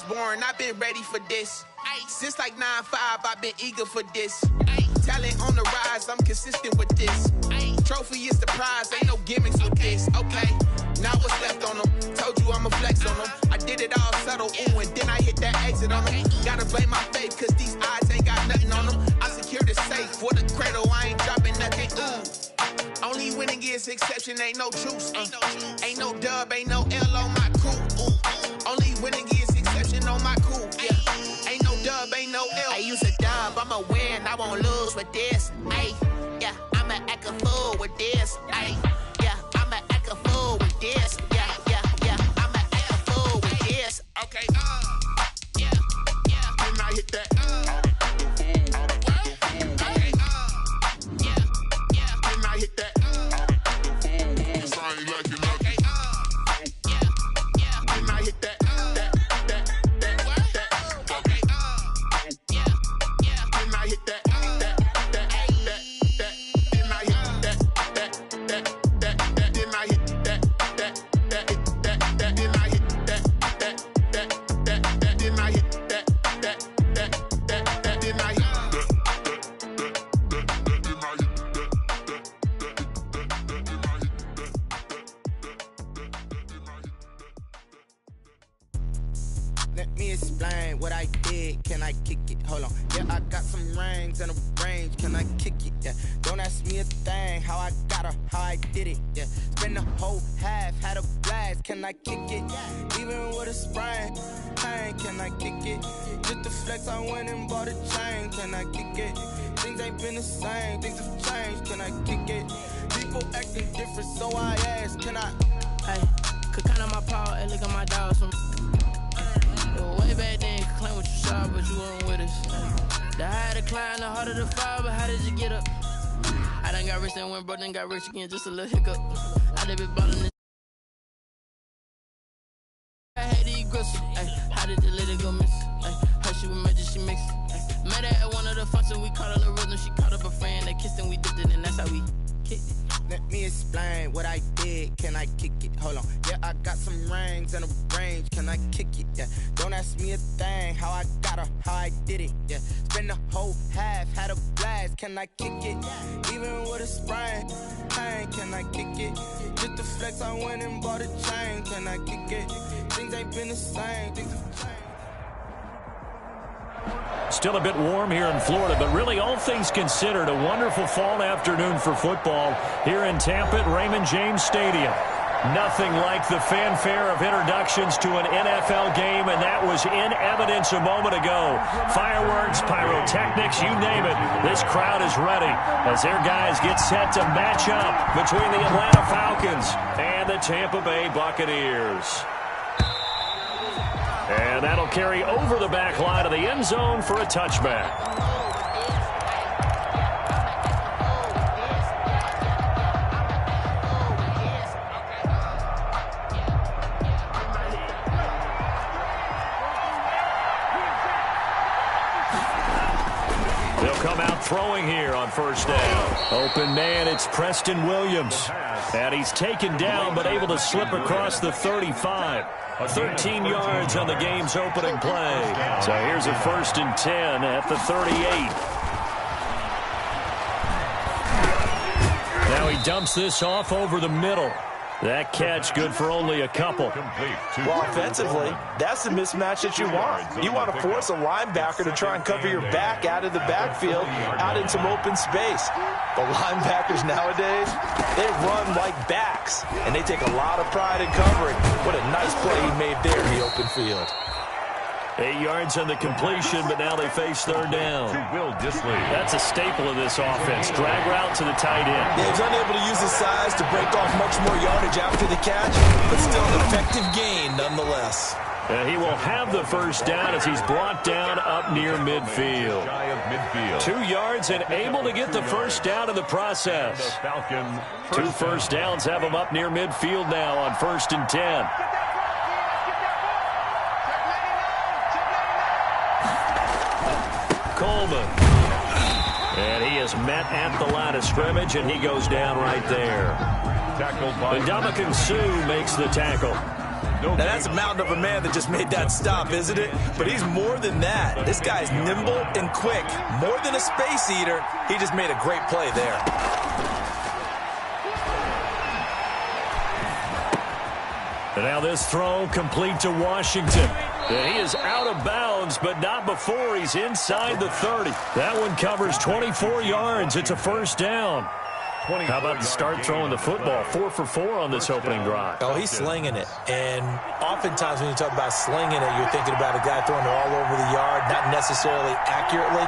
Born, I've been ready for this. Since like 9-5, I've been eager for this. Talent on the rise, I'm consistent with this. Trophy is the prize, ain't no gimmicks with this. Okay, now what's left on them? Told you I'ma flex on them. I did it all subtle, ooh, and then I hit that exit on them. Gotta blame my faith, cause these eyes ain't got nothing on them. I secured the safe for the cradle, I ain't dropping nothing, ooh. Only winning is exception, ain't no truce. Ain't no dub, ain't no L on my crew. Only winning is exception on my crew. Yeah. Ain't no dub, ain't no L. I use a dub, I'ma win, I won't lose with this. Ay, yeah, I'ma act a fool with this. Ay, yeah, I'ma act a fool with this. Yeah, yeah, yeah, I'ma act a fool with this. Okay, yeah, yeah. Then I hit that. Okay, yeah, yeah. Then I hit that. Let me explain what I did. Can I kick it? Hold on. Yeah, I got some rings and a range. Can I kick it? Yeah. Don't ask me a thing. How I got her, how I did it. Yeah. Spend the whole half, had a blast. Can I kick it? Even with a sprain. Pain, can I kick it? Just the flex, I went and bought a chain. Can I kick it? Things ain't been the same. Things have changed. Can I kick it? People acting different, so I ask. Can I? Hey, could count on my power and look at my dogs from. Way back then, you could claim what you saw, but you weren't with us. The higher the climb, the harder the fall, but how did you get up? I done got rich and went broke, then got rich again, just a little hiccup. I done been ballin' this. I had to eat gristle, how did the lady go miss? Her she was magic, she mixed. Met her at one of the functions, we caught her the rhythm, she caught up a friend, they kissed and we dipped it, and that's how we kicked it. Let me explain what I did. Can I kick it? Hold on. Yeah, I got some rings and a range. Can I kick it? Yeah. Don't ask me a thing. How I got her, how I did it. Yeah. Spend the whole half, had a blast. Can I kick it? Even with a sprain. Pain, can I kick it? Just the flex, I went and bought a chain. Can I kick it? Things ain't been the same. Things have changed. Still a bit warm here in Florida, but really all things considered, a wonderful fall afternoon for football here in Tampa at Raymond James Stadium. Nothing like the fanfare of introductions to an NFL game, and that was in evidence a moment ago. Fireworks, pyrotechnics, you name it. This crowd is ready as their guys get set to match up between the Atlanta Falcons and the Tampa Bay Buccaneers. And that'll carry over the back line of the end zone for a touchback. They'll come out throwing here on first down. Open man, it's Preston Williams. And he's taken down but able to slip across the 35. 13 yards on the game's opening play. So here's a 1st and 10 at the 38. Now he dumps this off over the middle. That catch good for only a couple. Well, offensively, that's the mismatch that you want. You want to force a linebacker to try and cover your back out of the backfield, out in some open space. The linebackers nowadays, they run like backs, and they take a lot of pride in covering. What a nice play he made there in the open field. 8 yards on the completion, but now they face third down. That's a staple of this offense. Drag route to the tight end. Yeah, he's unable to use his size to break off much more yardage after the catch, but still an effective gain nonetheless. He will have the first down as he's brought down up near midfield. 2 yards and able to get the first down in the process. 2 first downs have him up near midfield now on 1st and 10. Coleman. And he is met at the line of scrimmage, and he goes down right there. Ndamukong Suh makes the tackle. Now, that's a mountain of a man that just made that stop, isn't it? But he's more than that. This guy's nimble and quick. More than a space eater, he just made a great play there. And now this throw complete to Washington. And he is out of bounds, but not before he's inside the 30. That one covers 24 yards. It's a first down. How about the start throwing the football? 4 for 4 on this opening drive. Oh, he's slinging it. And oftentimes when you talk about slinging it, you're thinking about a guy throwing it all over the yard, not necessarily accurately.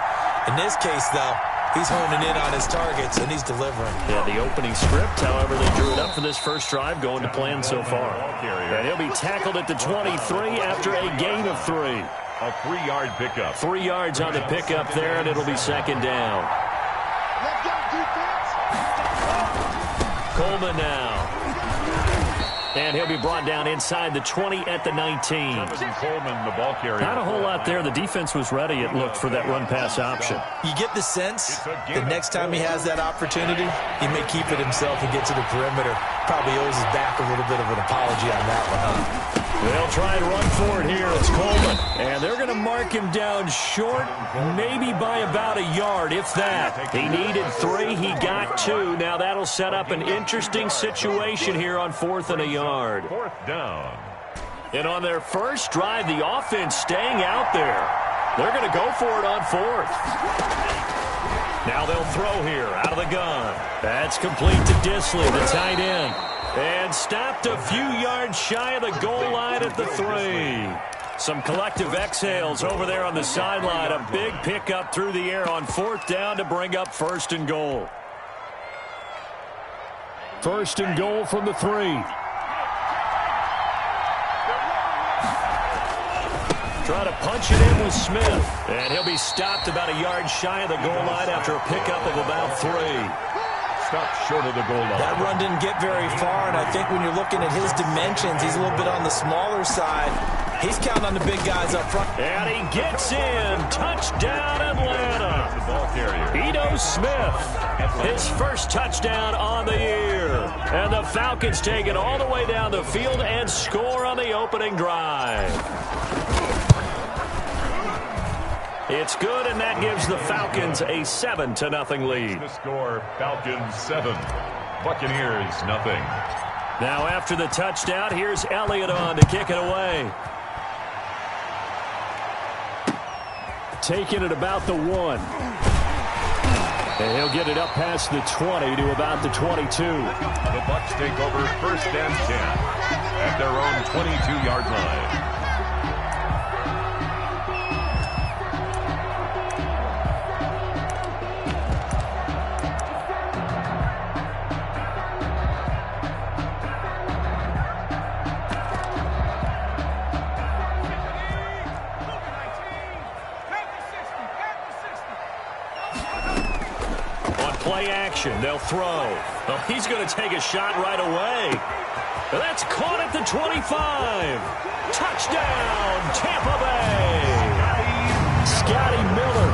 In this case, though, he's honing in on his targets, and he's delivering. Yeah, the opening script, however, they drew it up for this first drive, going to plan so far. And he'll be tackled at the 23 after a gain of 3. A 3-yard pickup. 3 yards on the pickup there, and it'll be second down. Coleman now. And he'll be brought down inside the 20 at the 19. Coleman, the ball carrier. Not a whole lot there. The defense was ready, it looked, for that run-pass option. You get the sense that next time he has that opportunity, he may keep it himself and get to the perimeter. Probably owes his back a little bit of an apology on that one, huh? They'll try and run for it here. It's Coleman. And they're going to mark him down short, maybe by about a yard, if that. He needed 3. He got 2. Now that'll set up an interesting situation here on 4th and a yard. 4th down. And on their first drive, the offense staying out there. They're going to go for it on 4th. Now they'll throw here out of the gun. That's complete to Disley, the tight end. And stopped a few yards shy of the goal line at the 3. Some collective exhales over there on the sideline. A big pickup through the air on 4th down to bring up 1st and goal. 1st and goal from the 3. Try to punch it in with Smith. And he'll be stopped about a yard shy of the goal line after a pickup of about 3. Stopped short of the goal line. That run didn't get very far, and I think when you're looking at his dimensions, he's a little bit on the smaller side. He's counting on the big guys up front. And he gets in. Touchdown, Atlanta. The ball carrier. Ito Smith, his first touchdown on the year. And the Falcons take it all the way down the field and score on the opening drive. It's good, and that gives the Falcons a 7-0 lead. The score, Falcons 7, Buccaneers 0. Now after the touchdown, here's Elliott on to kick it away. Taking it about the 1. And he'll get it up past the 20 to about the 22. The Bucs take over 1st and 10 at their own 22-yard line. Play action. They'll throw. Well, he's going to take a shot right away. That's caught at the 25. Touchdown, Tampa Bay. Scotty Miller,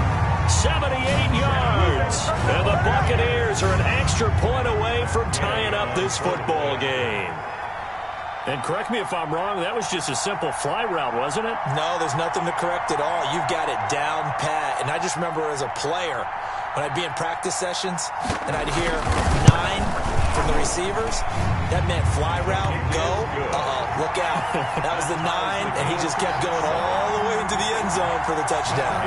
78 yards. And the Buccaneers are an extra point away from tying up this football game. And correct me if I'm wrong, that was just a simple fly route, wasn't it? No, there's nothing to correct at all. You've got it down pat. And I just remember as a player, when I'd be in practice sessions and I'd hear 9 from the receivers, that meant fly route, go, look out. That was the 9, and he just kept going all the way into the end zone for the touchdown.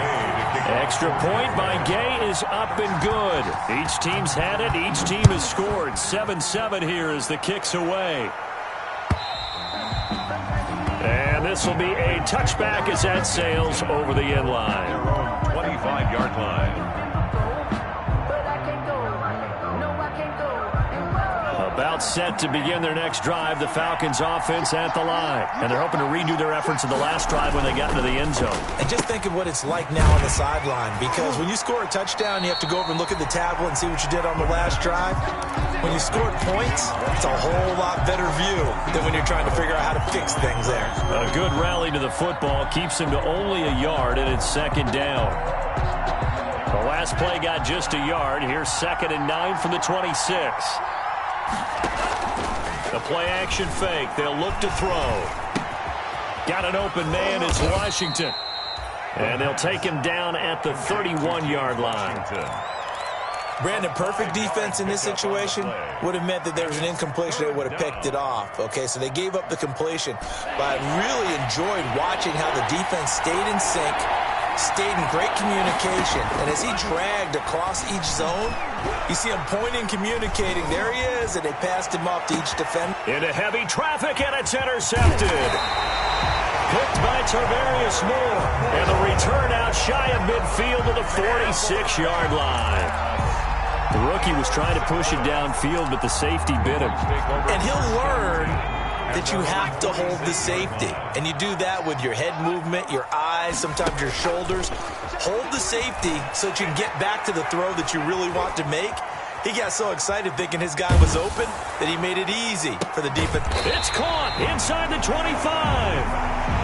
Extra point by Gay is up and good. Each team's had it. Each team has scored. 7-7 here as the kick's away. And this will be a touchback as that sails over the end line. 25-yard line. About set to begin their next drive, the Falcons offense at the line. And they're hoping to redo their efforts in the last drive when they got into the end zone. And just think of what it's like now on the sideline, because when you score a touchdown, you have to go over and look at the tablet and see what you did on the last drive. When you scored points, it's a whole lot better view than when you're trying to figure out how to fix things there. A good rally to the football keeps him to only a yard, and it's second down. The last play got just a yard. Here's 2nd and 9 from the 26. The play action fake. They'll look to throw. Got an open man. It's Washington. And they'll take him down at the 31-yard line. Brandon, perfect defense in this situation would have meant that there was an incompletion that would have picked it off. Okay, so they gave up the completion. But I really enjoyed watching how the defense stayed in sync, stayed in great communication. And as he dragged across each zone, you see him pointing, communicating. There he is, and they passed him off to each defender. Into heavy traffic, and it's intercepted. Picked by Tarvarius Moore. And the return out shy of midfield to the 46-yard line. The rookie was trying to push it downfield, but the safety bit him. And he'll learn that you have to hold the safety. And you do that with your head movement, your eyes, sometimes your shoulders. Hold the safety so that you can get back to the throw that you really want to make. He got so excited thinking his guy was open that he made it easy for the defense. It's caught inside the 25.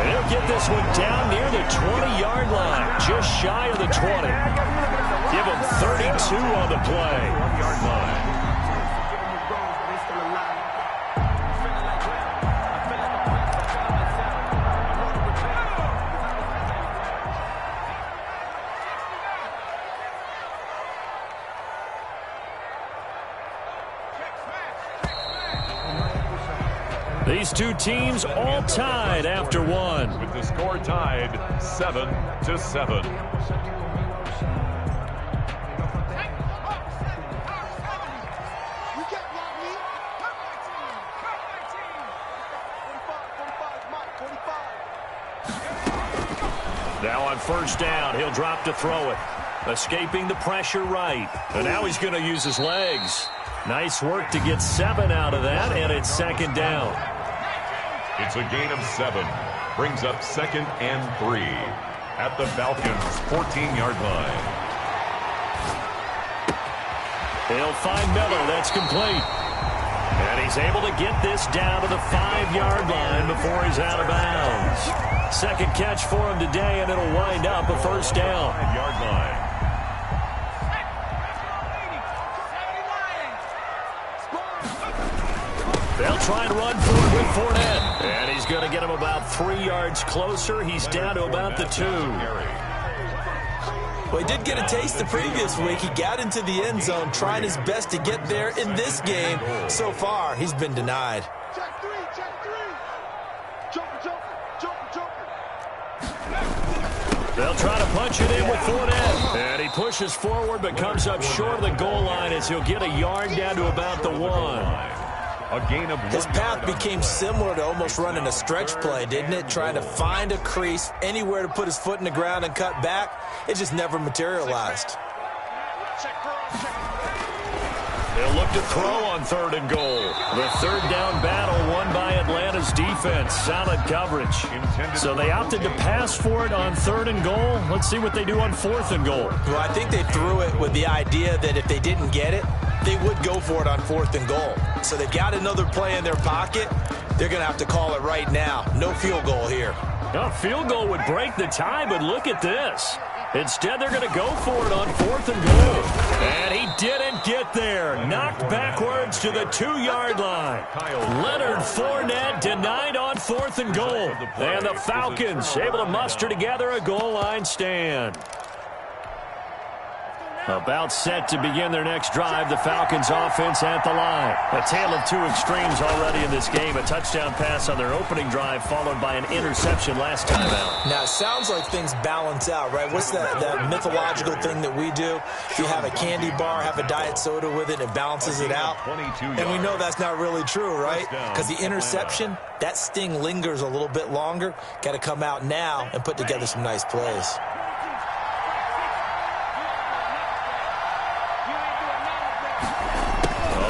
They'll get this one down near the 20-yard line, just shy of the 20. Give him 32 on the play. 1-yard line. These two teams all tied after one. With the score tied 7-7. Now on first down, he'll drop to throw it. Escaping the pressure right. And now he's going to use his legs. Nice work to get 7 out of that, and it's second down. It's a gain of 7. Brings up 2nd and 3 at the Falcons' 14-yard line. He'll find Miller. That's complete. And he's able to get this down to the 5-yard line before he's out of bounds. Second catch for him today, and it'll wind up a first down. 5-yard line. They'll try and run for it with Fournette. And he's going to get him about 3 yards closer. He's down to about the 2. Well, he did get a taste the previous week. He got into the end zone trying his best to get there in this game. So far, he's been denied. Check 3, check 3. Jumper. They'll try to punch it in with Fournette. And he pushes forward but comes up short of the goal line as he'll get a yard down to about the 1. A gain of 1 His path became similar to almost running a stretch play, didn't it? Trying to find a crease, anywhere to put his foot in the ground and cut back. It just never materialized. They'll look to throw on 3rd and goal. The 3rd down battle won by Atlanta's defense. Solid coverage. So they opted to pass for it on 3rd and goal. Let's see what they do on 4th and goal. Well, I think they threw it with the idea that if they didn't get it, they would go for it on 4th and goal. So they've got another play in their pocket. They're going to have to call it right now. No field goal here. A field goal would break the tie, but look at this. Instead, they're going to go for it on 4th and goal. And he didn't get there. Knocked backwards to the 2-yard line. Leonard Fournette denied on 4th and goal. And the Falcons able to muster together a goal line stand. About set to begin their next drive, the Falcons offense at the line. A tale of two extremes already in this game. A touchdown pass on their opening drive followed by an interception last time out. Now, it sounds like things balance out, right? What's that mythological thing that we do? If you have a candy bar, have a diet soda with it, it balances it out. And we know that's not really true, right? Because the interception, that sting lingers a little bit longer. Got to come out now and put together some nice plays.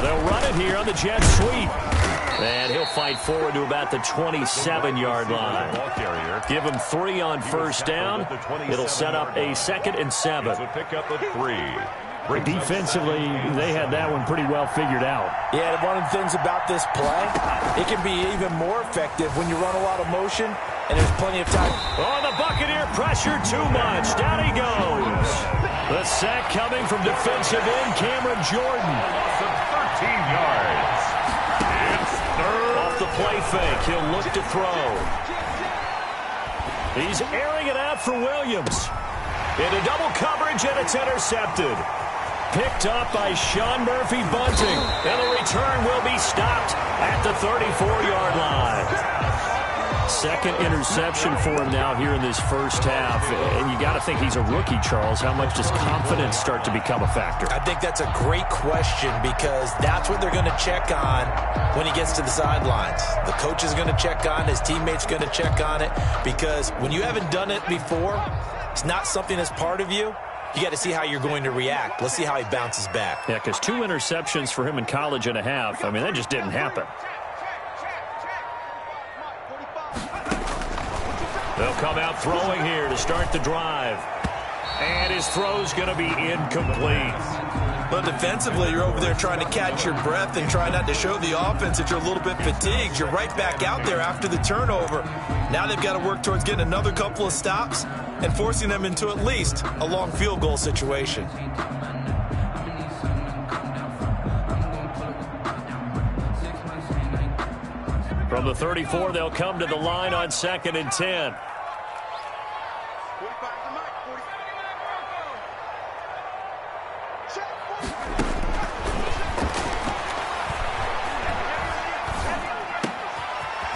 They'll run it here on the jet sweep. And he'll fight forward to about the 27-yard line. Give him 3 on first down. It'll set up a 2nd and 7. Pick up a 3. Defensively, they had that one pretty well figured out. Yeah, one of the things about this play, it can be even more effective when you run a lot of motion and there's plenty of time. Oh, the Buccaneer pressure too much. Down he goes. The sack coming from defensive end Cameron Jordan. 13 yards. It's 3rd. Off the play fake, he'll look to throw. He's airing it out for Williams. Into double coverage, and it's intercepted. Picked up by Sean Murphy Bunting. And the return will be stopped at the 34-yard line. Second interception for him now here in this first half. And you got to think he's a rookie, Charles. How much does confidence start to become a factor? I think that's a great question because that's what they're going to check on when he gets to the sidelines. The coach is going to check on, his teammates going to check on it, because when you haven't done it before, it's not something that's part of you. You got to see how you're going to react. Let's see how he bounces back. Yeah, because 2 interceptions for him in college and a half. I mean, that just didn't happen. They'll come out throwing here to start the drive. And his throw's going to be incomplete. But defensively, you're over there trying to catch your breath and try not to show the offense that you're a little bit fatigued. You're right back out there after the turnover. Now they've got to work towards getting another couple of stops and forcing them into at least a long field goal situation. From the 34, they'll come to the line on 2nd and 10.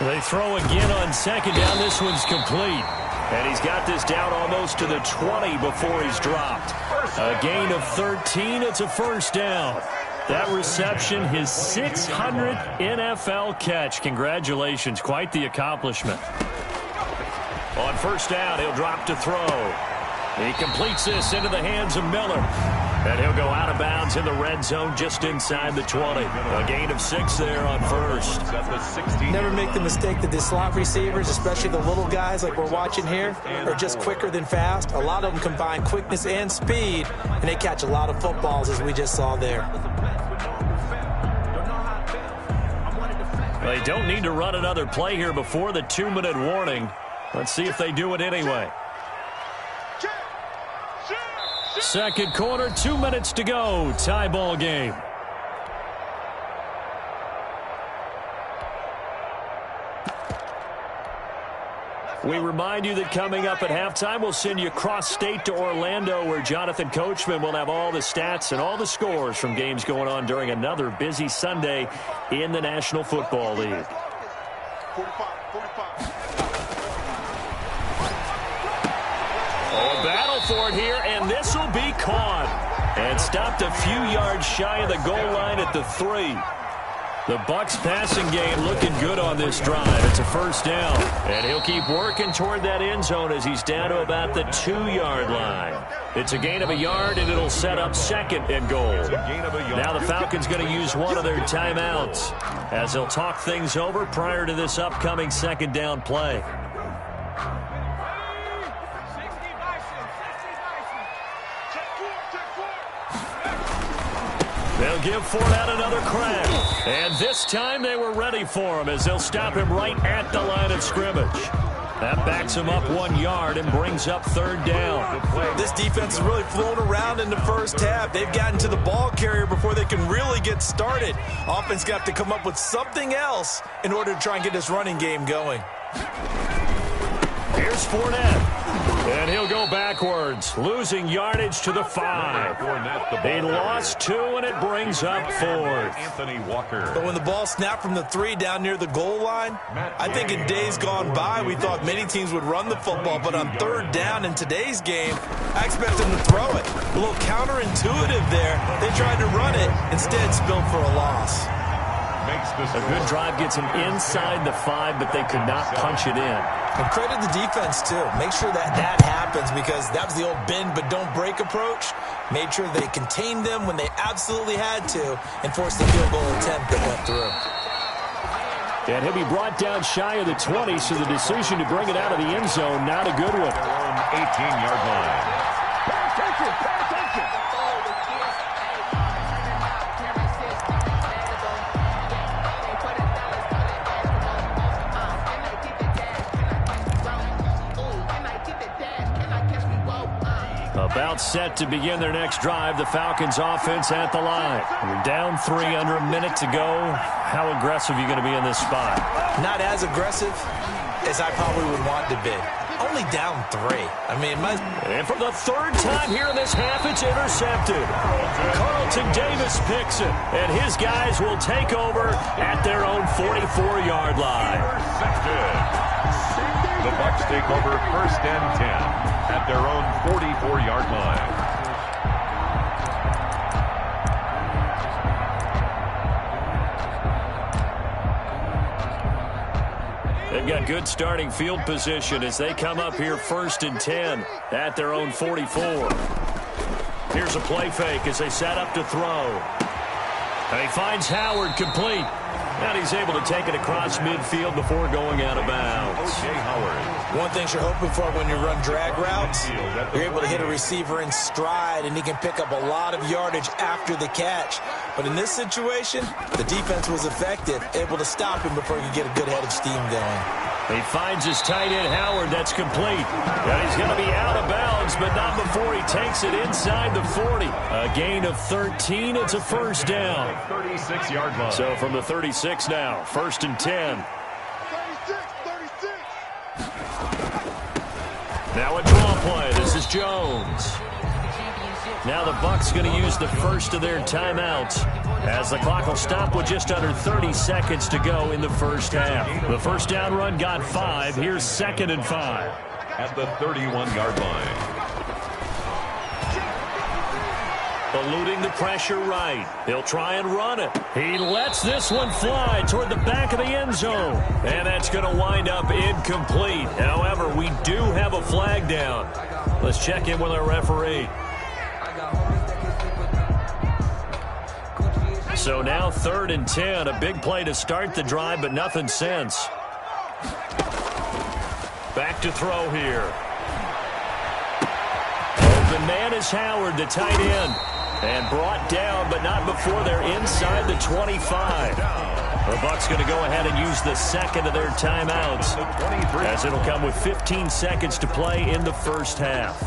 They throw again on 2nd down. This one's complete. And he's got this down almost to the 20 before he's dropped. A gain of 13. It's a first down. That reception, his 600th NFL catch. Congratulations. Quite the accomplishment. On first down, he'll drop to throw. He completes this into the hands of Miller. And he'll go out of bounds in the red zone just inside the 20. A gain of 6 there on first. Never make the mistake that the slot receivers, especially the little guys like we're watching here, are just quicker than fast. A lot of them combine quickness and speed, and they catch a lot of footballs, as we just saw there. They don't need to run another play here before the 2-minute warning. Let's see if they do it anyway. Second quarter, 2 minutes to go. Tie ball game. We remind you that coming up at halftime, we'll send you cross-state to Orlando, where Jonathan Coachman will have all the stats and all the scores from games going on during another busy Sunday in the National Football League. Oh, battle for it here, and this will be caught. And stopped a few yards shy of the goal line at the 3. The Bucs passing game looking good on this drive. It's a first down. And he'll keep working toward that end zone as he's down to about the 2-yard line. It's a gain of a yard, and it'll set up 2nd and goal. Now the Falcons going to use one of their timeouts as they'll talk things over prior to this upcoming 2nd down play. They'll give Fournette another crack. And this time they were ready for him as they'll stop him right at the line of scrimmage. That backs him up 1 yard and brings up 3rd down. This defense has really flown around in the first half. They've gotten to the ball carrier before they can really get started. Offense got to come up with something else in order to try and get this running game going. Here's Fournette. And he'll go backwards, losing yardage to the 5. They lost 2, and it brings up 4th. But when the ball snapped from the 3 down near the goal line, I think in days gone by, we thought many teams would run the football. But on 3rd down in today's game, I expect them to throw it. A little counterintuitive there. They tried to run it, instead spilled for a loss. A good drive gets them inside the 5, but they could not punch it in. And credit the defense, too. Make sure that happens, because that was the old bend but don't break approach. Made sure they contained them when they absolutely had to and forced the field goal attempt that went through. And he'll be brought down shy of the 20, so the decision to bring it out of the end zone, not a good one. 18-yard line. About set to begin their next drive. The Falcons offense at the line. We're down 3 under a minute to go. How aggressive are you going to be in this spot? Not as aggressive as I probably would want to be. I only down 3. I mean, And for the third time here in this half, it's intercepted. Carlton Davis picks it, and his guys will take over at their own 44-yard line. The Bucs take over 1st and 10 at their own 44-yard line. They've got good starting field position as they come up here 1st and 10 at their own 44. Here's a play fake as they set up to throw. And he finds Howard complete. And he's able to take it across midfield before going out of bounds. Howard. One thing you're hoping for when you run drag routes, you're able to hit a receiver in stride, and he can pick up a lot of yardage after the catch. But in this situation, the defense was effective, able to stop him before he could get a good head of steam going. He finds his tight end, Howard. That's complete. And he's going to be out of bounds, but not before he takes it inside the 40. A gain of 13. It's a first down. 36-yard line. So from the 36 now, 1st and 10. 36. Now a draw play. This is Jones. Now the Bucs going to use the first of their timeouts as the clock will stop with just under 30 seconds to go in the first half. The first down run got 5. Here's 2nd and 5. At the 31-yard line. Eluding the pressure right. He'll try and run it. He lets this one fly toward the back of the end zone. And that's going to wind up incomplete. However, we do have a flag down. Let's check in with our referee. So now 3rd and 10. A big play to start the drive, but nothing since. Back to throw here. Open man is Howard, the tight end. And brought down, but not before they're inside the 25. The Bucs going to go ahead and use the second of their timeouts, as it'll come with 15 seconds to play in the first half.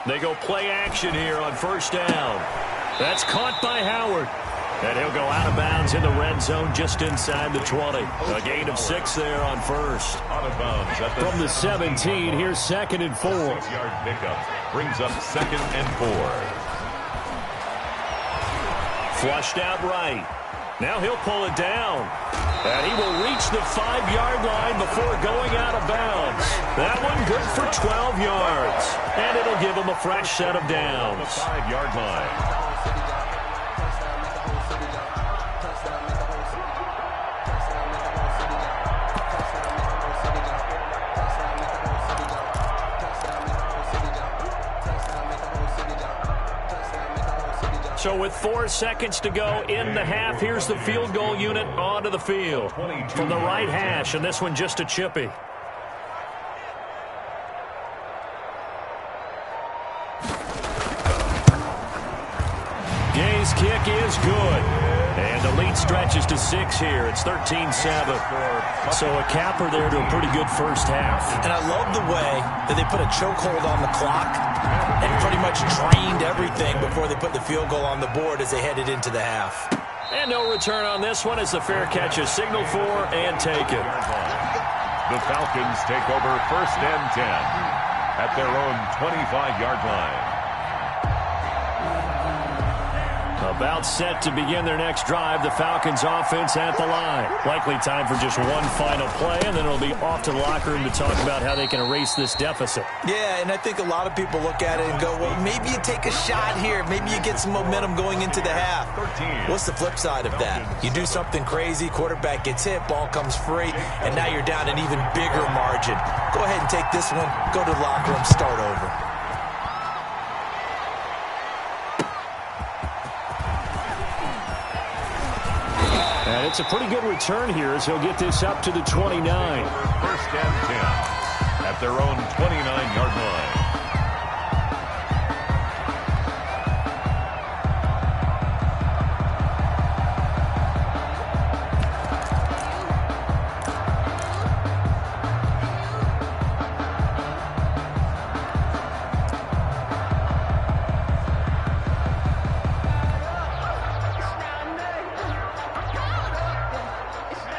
They go play action here on first down. That's caught by Howard. And he'll go out of bounds in the red zone just inside the 20. A gain of 6 there on first. Out of bounds at From the 17, here's 2nd and 4. 6-yard pickup brings up 2nd and 4. Flushed out right. Now he'll pull it down. And he will reach the 5-yard line before going out of bounds. That one good for 12 yards. And it'll give him a fresh set of downs. The 5-yard line. So with 4 seconds to go in the half, here's the field goal unit onto the field. From the right hash, and this one just a chippy. Gay's kick is good. And the lead stretches to 6 here. It's 13-7. So a capper there to a pretty good first half. And I love the way that they put a chokehold on the clock and pretty much drained everything before they put the field goal on the board as they headed into the half. And no return on this one as the fair catch is signaled for and taken. The Falcons take over 1st and 10 at their own 25-yard line. About set to begin their next drive, the Falcons offense at the line. Likely time for just one final play, and then it'll be off to the locker room to talk about how they can erase this deficit. Yeah, and I think a lot of people look at it and go, well, maybe you take a shot here. Maybe you get some momentum going into the half. What's the flip side of that? You do something crazy, quarterback gets hit, ball comes free, and now you're down an even bigger margin. Go ahead and take this one, go to the locker room, start over. And it's a pretty good return here as he'll get this up to the 29. 1st and 10 at their own 29-yard line.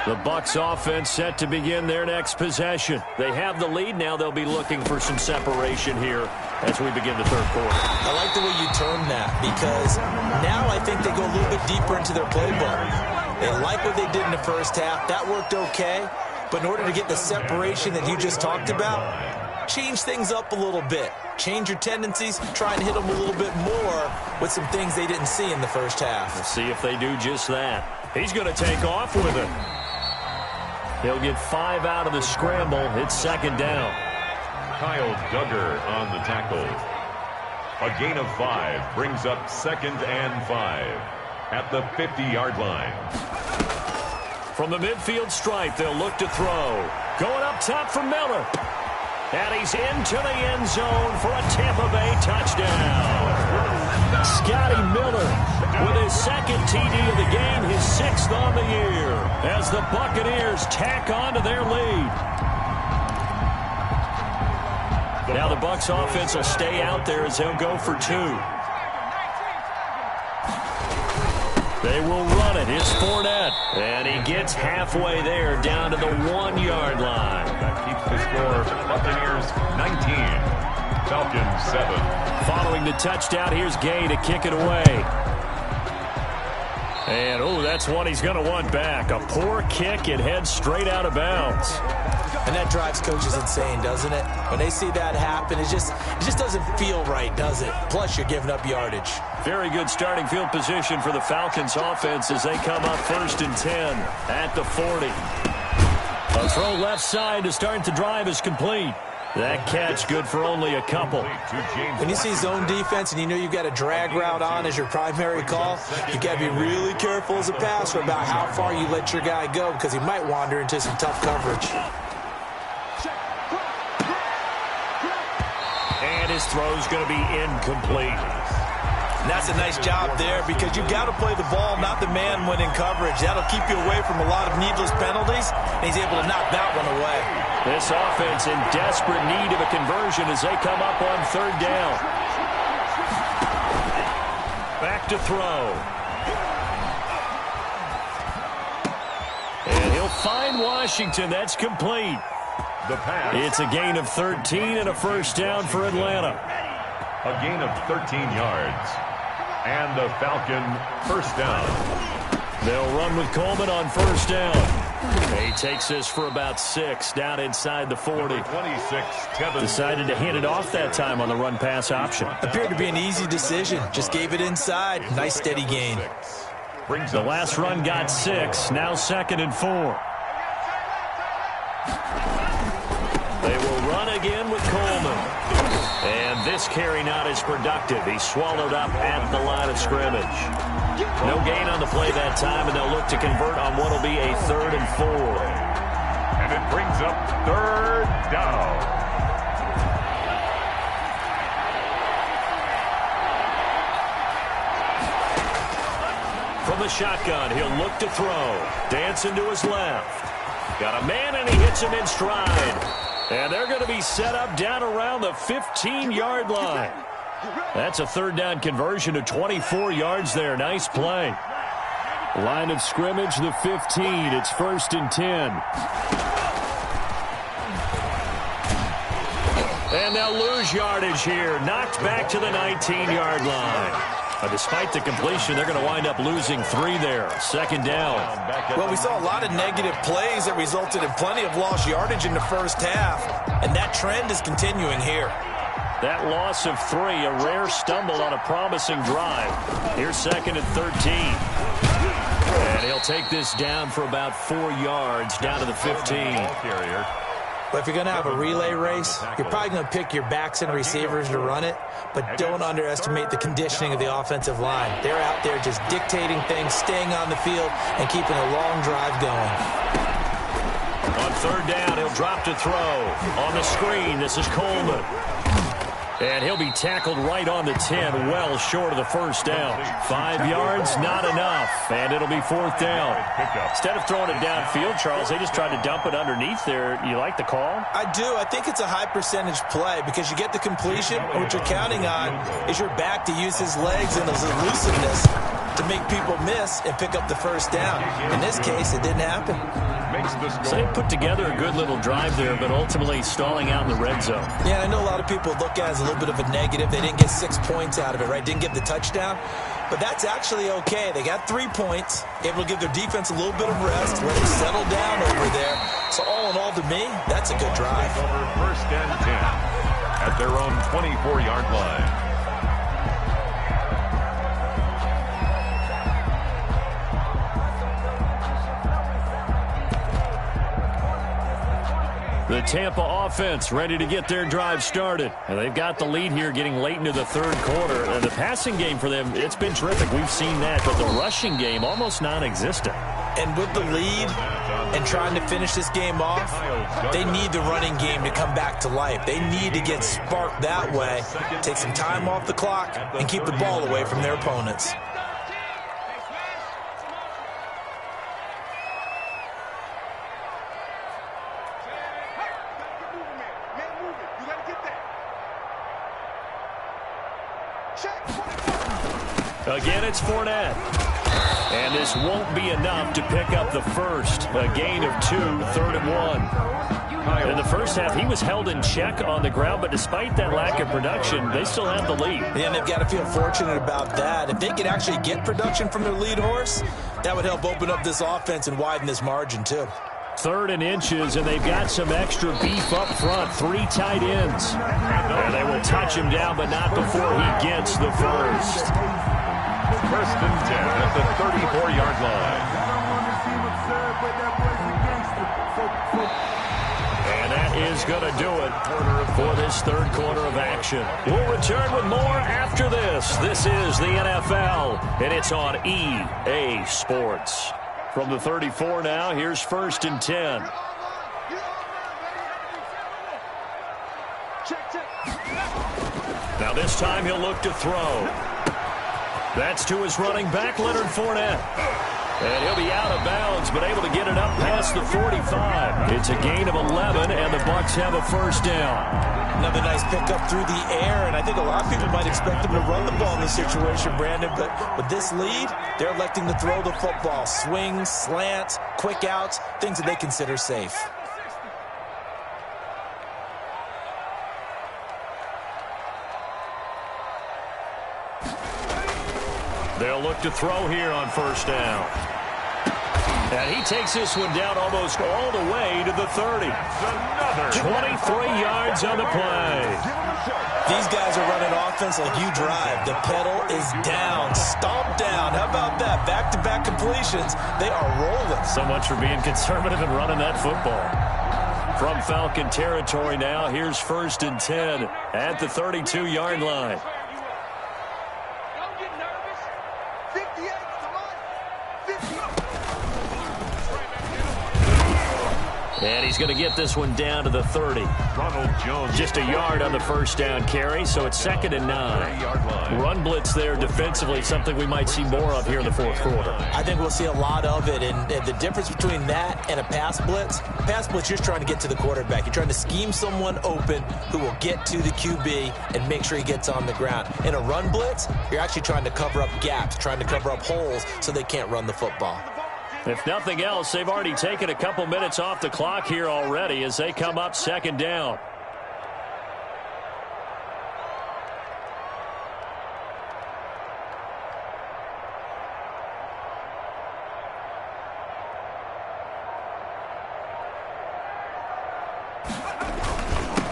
The Bucs offense set to begin their next possession. They have the lead. Now they'll be looking for some separation here as we begin the third quarter. I like the way you term that, because now I think they go a little bit deeper into their playbook. They like what they did in the first half. That worked okay. But in order to get the separation that you just talked about, change things up a little bit. Change your tendencies, try and hit them a little bit more with some things they didn't see in the first half. We'll see if they do just that. He's going to take off with it. He'll get 5 out of the scramble. It's second down. Kyle Duggar on the tackle. A gain of 5 brings up 2nd and 5 at the 50-yard line. From the midfield stripe, they'll look to throw. Going up top for Miller. And he's into the end zone for a Tampa Bay touchdown. Scotty Miller with his second TD of the game, his 6th on the year, as the Buccaneers tack on to their lead. Now the Bucs offense will stay out there as they'll go for 2. They will run it. It's Fournette. And he gets halfway there down to the 1-yard line. That keeps the score. Buccaneers 19. Falcons 7. Following the touchdown, here's Gay to kick it away. And, that's one he's going to want back. A poor kick. It heads straight out of bounds. And that drives coaches insane, doesn't it? When they see that happen, it just doesn't feel right, does it? Plus, you're giving up yardage. Very good starting field position for the Falcons offense as they come up 1st and 10 at the 40. A throw left side to start the drive is complete. That catch good for only a couple. When you see zone defense and you know you've got a drag route on as your primary call, you've got to be really careful as a passer about how far you let your guy go, because he might wander into some tough coverage. And his throw's going to be incomplete. And that's a nice job there, because you've got to play the ball, not the man when in coverage. That'll keep you away from a lot of needless penalties, and he's able to knock that one away. This offense in desperate need of a conversion as they come up on 3rd down. Back to throw. And he'll find Washington. That's complete. The pass. It's a gain of 13 and a 1st down for Atlanta. A gain of 13 yards. And the Falcon 1st down. They'll run with Coleman on 1st down. He takes this for about 6 down inside the 40. 26, Tevin. Decided to hand it off that time on the run-pass option. Appeared to be an easy decision. Just gave it inside. Nice steady gain. The last run got 6. Now 2nd and 4. They will run again with Coleman. And this carry not as productive. He's swallowed up at the line of scrimmage. No gain on the play that time, and they'll look to convert on what will be a 3rd and 4. And it brings up 3rd down. From the shotgun, he'll look to throw. Dancing to his left. Got a man, and he hits him in stride. And they're going to be set up down around the 15-yard line. That's a 3rd down conversion to 24 yards there. Nice play. Line of scrimmage, the 15. It's 1st and 10. And they'll lose yardage here. Knocked back to the 19-yard line. Despite the completion, they're going to wind up losing 3 there. 2nd down. Well, we saw a lot of negative plays that resulted in plenty of lost yardage in the first half, and that trend is continuing here. That loss of 3, a rare stumble on a promising drive. Here's 2nd and 13. And he'll take this down for about 4 yards, down to the 15. But if you're going to have a relay race, you're probably going to pick your backs and receivers to run it, but don't underestimate the conditioning of the offensive line. They're out there just dictating things, staying on the field, and keeping a long drive going. On 3rd down, he'll drop to throw. On the screen, this is Coleman. And he'll be tackled right on the 10, well short of the 1st down. 5 yards, not enough, and it'll be 4th down. Instead of throwing it downfield, Charles, they just tried to dump it underneath there. You like the call? I do. I think it's a high-percentage play because you get the completion, and what you're counting on is your back to use his legs and his elusiveness to make people miss and pick up the first down. In this case, it didn't happen. So they put together a good little drive there, but ultimately stalling out in the red zone. Yeah, I know a lot of people look at it as a little bit of a negative. They didn't get 6 points out of it, right? Didn't get the touchdown. But that's actually okay. They got 3 points, able to give their defense a little bit of rest, let them settle down over there. So all in all, to me, that's a good drive. Over 1st and 10 at their own 24-yard line. The Tampa offense ready to get their drive started. And they've got the lead here getting late into the 3rd quarter. And the passing game for them, it's been terrific. We've seen that. But the rushing game, almost non-existent. And with the lead and trying to finish this game off, they need the running game to come back to life. They need to get sparked that way, take some time off the clock, and keep the ball away from their opponents. Again, it's Fournette. And this won't be enough to pick up the first. A gain of 2, 3rd and 1. In the first half, he was held in check on the ground, but despite that lack of production, they still have the lead. Yeah, and they've got to feel fortunate about that. If they could actually get production from their lead horse, that would help open up this offense and widen this margin, too. 3rd and inches, and they've got some extra beef up front. 3 tight ends. And they will touch him down, but not before he gets the first. 1st and 10 at the 34-yard line. And that is going to do it for this 3rd quarter of action. We'll return with more after this. This is the NFL, and it's on EA Sports. From the 34 now, here's 1st and 10. Now this time he'll look to throw. That's to his running back, Leonard Fournette. And he'll be out of bounds, but able to get it up past the 45. It's a gain of 11, and the Bucs have a first down. Another nice pickup through the air, and I think a lot of people might expect them to run the ball in this situation, Brandon, but with this lead, they're electing to throw the football. Swings, slants, quick outs, things that they consider safe. They'll look to throw here on first down. And he takes this one down almost all the way to the 30. 23 yards on the play. These guys are running offense like you drive. The pedal is down, stomped down. How about that? Back-to-back completions. They are rolling. So much for being conservative and running that football. From Falcon territory now, here's 1st and 10 at the 32-yard line. And he's going to get this one down to the 30. Ronald Jones. Just a yard on the first down carry, so it's 2nd and 9. Run blitz there defensively, something we might see more of here in the 4th quarter. I think we'll see a lot of it, and the difference between that and a pass blitz, you're just trying to get to the quarterback. You're trying to scheme someone open who will get to the QB and make sure he gets on the ground. In a run blitz, you're actually trying to cover up gaps, trying to cover up holes so they can't run the football. If nothing else, they've already taken a couple minutes off the clock here already as they come up 2nd down.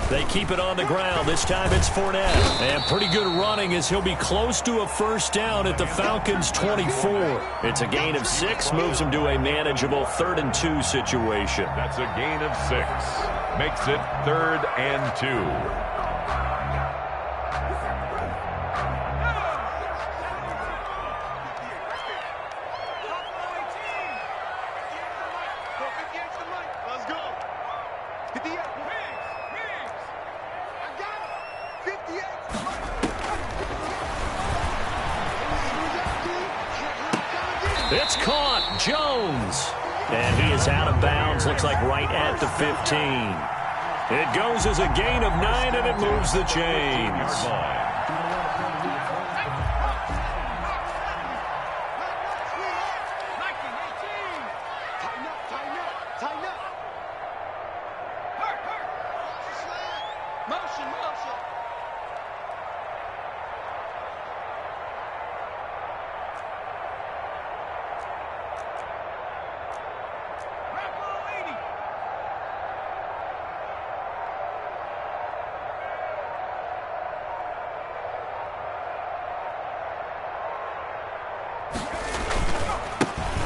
They keep it on the ground. This time it's Fournette. And pretty good running as he'll be close to a first down at the Falcons' 24. It's a gain of 6, moves him to a manageable 3rd and 2 situation. That's a gain of 6. Makes it 3rd and 2. It's caught. Jones. And he is out of bounds. Looks like right at the 15. It goes as a gain of 9, and it moves the chains.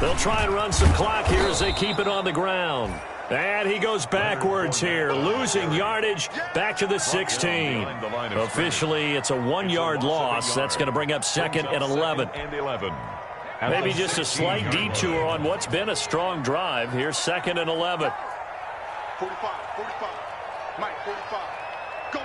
They'll try and run some clock here as they keep it on the ground. And he goes backwards here, losing yardage back to the 16. Officially, it's a 1-yard loss. That's going to bring up 2nd and 11. Maybe just a slight detour on what's been a strong drive. Here's 2nd and 11. 45. Mike, 45. Go.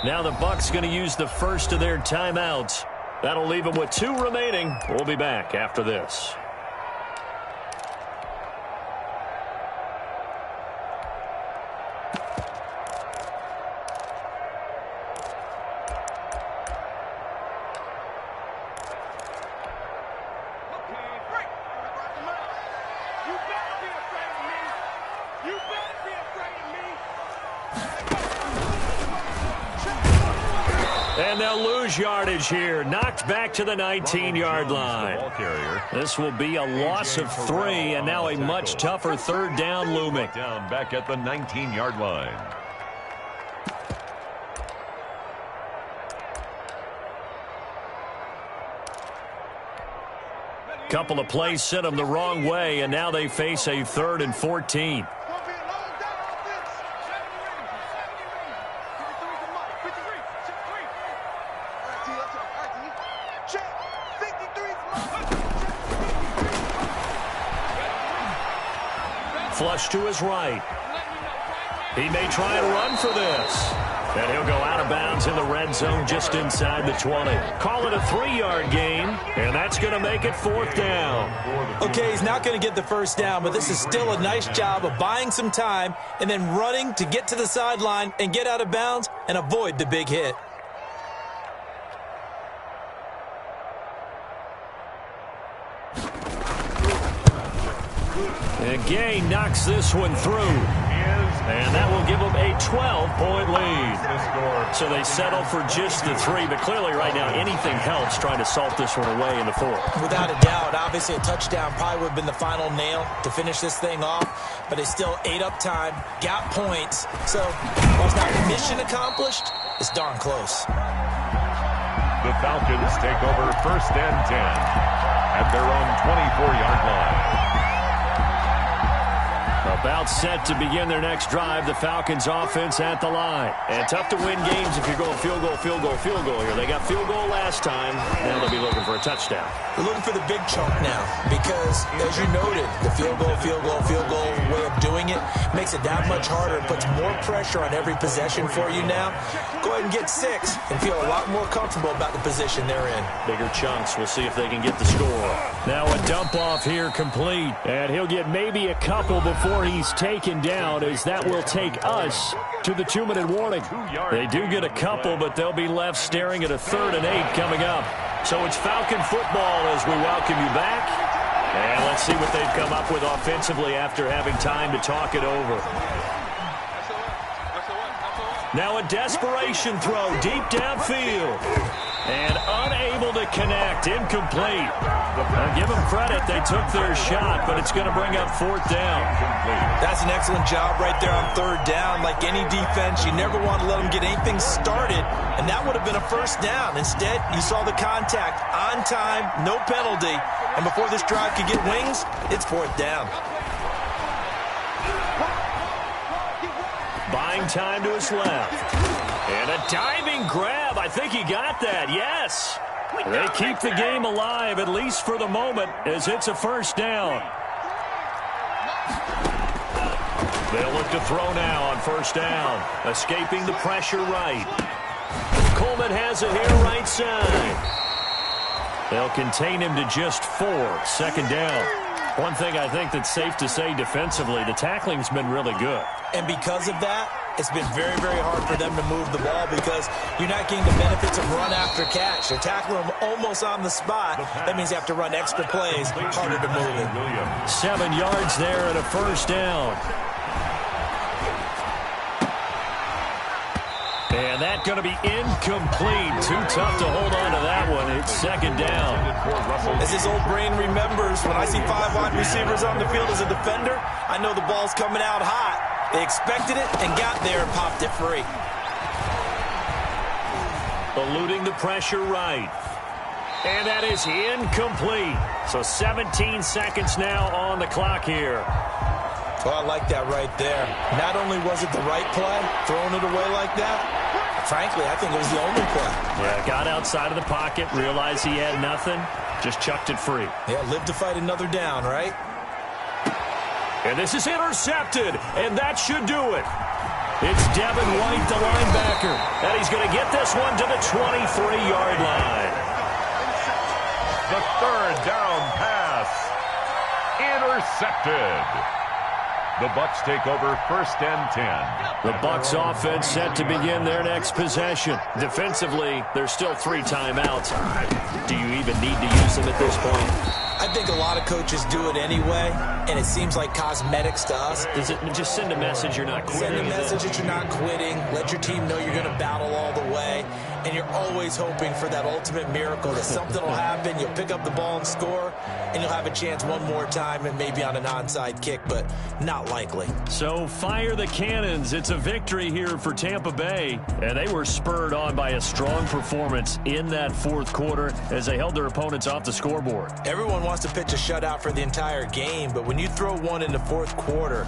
Now the Bucs going to use the first of their timeouts. That'll leave them with 2 remaining. We'll be back after this. And they'll lose yardage here. Knocked back to the 19-yard line. This will be a loss of 3, and now a much tougher 3rd down looming. Down back at the 19-yard line. Couple of plays sent them the wrong way, and now they face a 3rd and 14. Flush to his right. He may try and run for this. And he'll go out of bounds in the red zone just inside the 20. Call it a 3-yard gain, and that's going to make it 4th down. Okay, he's not going to get the first down, but this is still a nice job of buying some time and then running to get to the sideline and get out of bounds and avoid the big hit. And Gay knocks this one through. And that will give them a 12-point lead. So they settle for just the 3, but clearly right now anything helps trying to salt this one away in the 4th. Without a doubt, obviously a touchdown probably would have been the final nail to finish this thing off, but they still ate up time, got points. So while it's not mission accomplished, it's darn close. The Falcons take over 1st and 10 at their own 24-yard line. About set to begin their next drive, the Falcons offense at the line. And tough to win games if you're going field goal here. They got field goal last time. Now they'll be looking for a touchdown. They're looking for the big chunk now because, as you noted, the field goal way of doing it makes it that much harder. It puts more pressure on every possession for you now. Go ahead and get 6 and feel a lot more comfortable about the position they're in. Bigger chunks. We'll see if they can get the score. Now a dump off here complete. And he'll get maybe a couple before he's taken down, as that will take us to the 2-minute warning. They do get a couple, but they'll be left staring at a 3rd and 8 coming up. So it's Falcon football as we welcome you back. And let's see what they've come up with offensively after having time to talk it over. Now a desperation throw deep downfield. And unable to connect. Incomplete. I'll give them credit. They took their shot, but it's going to bring up 4th down. That's an excellent job right there on 3rd down. Like any defense, you never want to let them get anything started, and that would have been a 1st down. Instead, you saw the contact on time, no penalty, and before this drive could get wings, it's 4th down. Buying time to his left. And a diving grab. I think he got that. Yes. They keep the game alive, at least for the moment, as it's a 1st down. They'll look to throw now on 1st down. Escaping the pressure right. Coleman has it here right side. They'll contain him to just 4. 2nd down. One thing I think that's safe to say defensively, the tackling's been really good. And because of that, it's been very, very hard for them to move the ball because you're not getting the benefits of run after catch. They're tackling them almost on the spot. That means you have to run extra plays, harder to move it. 7 yards there and a 1st down. And that's going to be incomplete. Too tough to hold on to that one. It's second down. As his old brain remembers, when I see 5 wide receivers on the field as a defender, I know the ball's coming out hot. They expected it and got there and popped it free. Eluding the pressure right. And that is incomplete. So 17 seconds now on the clock here. Well, I like that right there. Not only was it the right play, throwing it away like that, frankly, I think it was the only play. Yeah, got outside of the pocket, realized he had nothing, just chucked it free. Yeah, live to fight another down, right? And this is intercepted, and that should do it. It's Devin White, the linebacker, and he's going to get this one to the 23-yard line. The third down pass. Intercepted. The Bucs take over 1st and 10. The Bucs offense set to begin their next possession. Defensively, there's still 3 timeouts. Do you even need to use them at this point? I think a lot of coaches do it anyway, and it seems like cosmetics to us. Does it just send a message you're not quitting? Send a message that you're not quitting. Let your team know you're going to battle all the way. And you're always hoping for that ultimate miracle, that something will happen, you'll pick up the ball and score, and you'll have a chance one more time and maybe on an onside kick, but not likely. So fire the cannons. It's a victory here for Tampa Bay, and they were spurred on by a strong performance in that 4th quarter as they held their opponents off the scoreboard. Everyone wants to pitch a shutout for the entire game, but when you throw one in the 4th quarter,